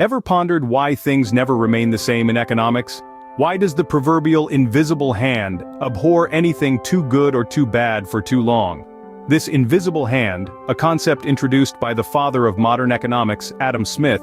Ever pondered why things never remain the same in economics? Why does the proverbial invisible hand abhor anything too good or too bad for too long? This invisible hand, a concept introduced by the father of modern economics, Adam Smith,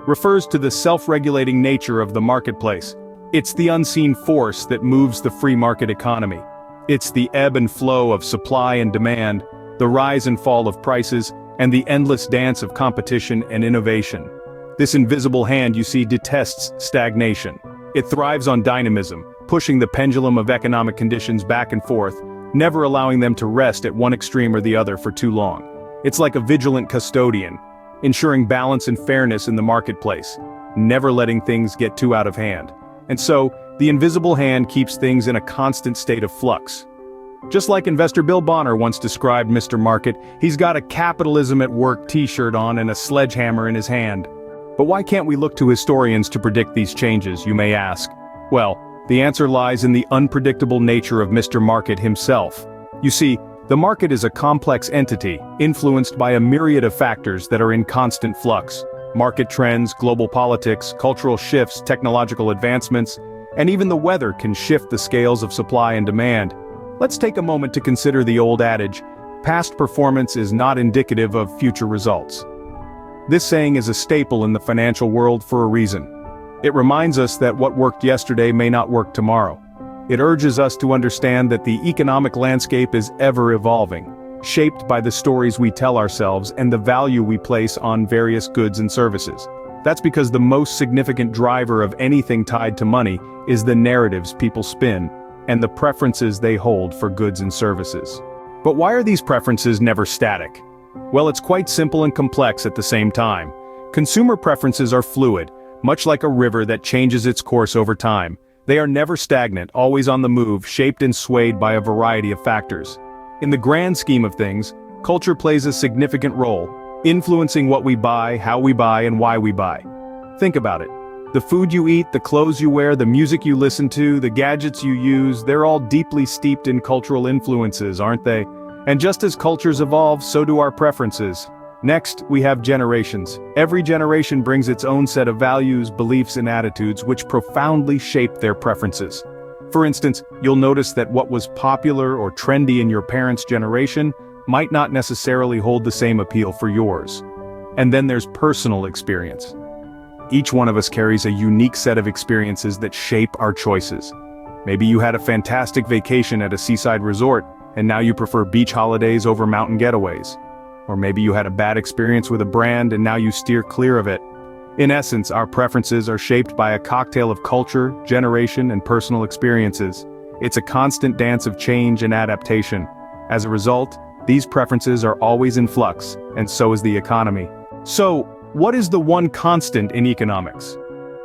refers to the self-regulating nature of the marketplace. It's the unseen force that moves the free market economy. It's the ebb and flow of supply and demand, the rise and fall of prices, and the endless dance of competition and innovation. This invisible hand, you see, detests stagnation. It thrives on dynamism, pushing the pendulum of economic conditions back and forth, never allowing them to rest at one extreme or the other for too long. It's like a vigilant custodian, ensuring balance and fairness in the marketplace, never letting things get too out of hand. And so, the invisible hand keeps things in a constant state of flux. Just like investor Bill Bonner once described Mr. Market, he's got a capitalism at work t-shirt on and a sledgehammer in his hand. But why can't we look to historians to predict these changes, you may ask? Well, the answer lies in the unpredictable nature of Mr. Market himself. You see, the market is a complex entity, influenced by a myriad of factors that are in constant flux. Market trends, global politics, cultural shifts, technological advancements, and even the weather can shift the scales of supply and demand. Let's take a moment to consider the old adage, past performance is not indicative of future results. This saying is a staple in the financial world for a reason. It reminds us that what worked yesterday may not work tomorrow. It urges us to understand that the economic landscape is ever evolving, shaped by the stories we tell ourselves and the value we place on various goods and services. That's because the most significant driver of anything tied to money is the narratives people spin, and the preferences they hold for goods and services. But why are these preferences never static? Well, it's quite simple and complex at the same time. Consumer preferences are fluid, much like a river that changes its course over time. They are never stagnant, always on the move, shaped and swayed by a variety of factors. In the grand scheme of things, culture plays a significant role, influencing what we buy, how we buy, and why we buy. Think about it. The food you eat, the clothes you wear, the music you listen to, the gadgets you use, they're all deeply steeped in cultural influences, aren't they? And just as cultures evolve, so do our preferences. Next, we have generations. Every generation brings its own set of values, beliefs, and attitudes which profoundly shape their preferences. For instance, you'll notice that what was popular or trendy in your parents' generation might not necessarily hold the same appeal for yours. And then there's personal experience. Each one of us carries a unique set of experiences that shape our choices. Maybe you had a fantastic vacation at a seaside resort, and now you prefer beach holidays over mountain getaways. Or maybe you had a bad experience with a brand and now you steer clear of it. In essence, our preferences are shaped by a cocktail of culture, generation, and personal experiences. It's a constant dance of change and adaptation. As a result, these preferences are always in flux, and so is the economy. So, what is the one constant in economics?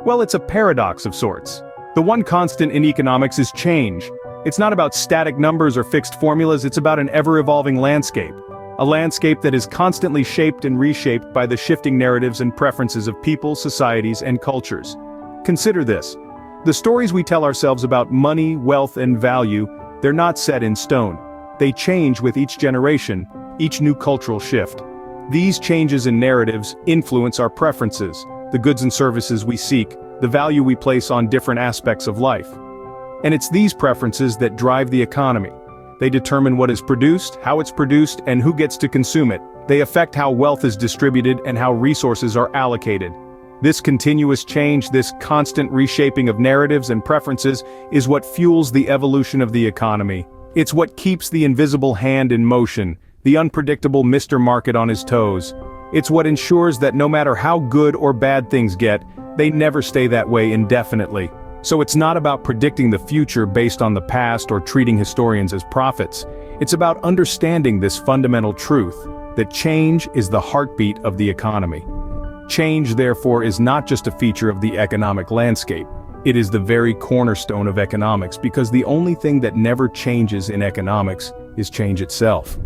Well, it's a paradox of sorts. The one constant in economics is change. It's not about static numbers or fixed formulas, it's about an ever-evolving landscape. A landscape that is constantly shaped and reshaped by the shifting narratives and preferences of people, societies, and cultures. Consider this. The stories we tell ourselves about money, wealth, and value, they're not set in stone. They change with each generation, each new cultural shift. These changes in narratives influence our preferences, the goods and services we seek, the value we place on different aspects of life. And it's these preferences that drive the economy. They determine what is produced, how it's produced, and who gets to consume it. They affect how wealth is distributed and how resources are allocated. This continuous change, this constant reshaping of narratives and preferences, is what fuels the evolution of the economy. It's what keeps the invisible hand in motion, the unpredictable Mr. Market on his toes. It's what ensures that no matter how good or bad things get, they never stay that way indefinitely. So it's not about predicting the future based on the past or treating historians as prophets. It's about understanding this fundamental truth, that change is the heartbeat of the economy. Change, therefore, is not just a feature of the economic landscape. It is the very cornerstone of economics because the only thing that never changes in economics is change itself.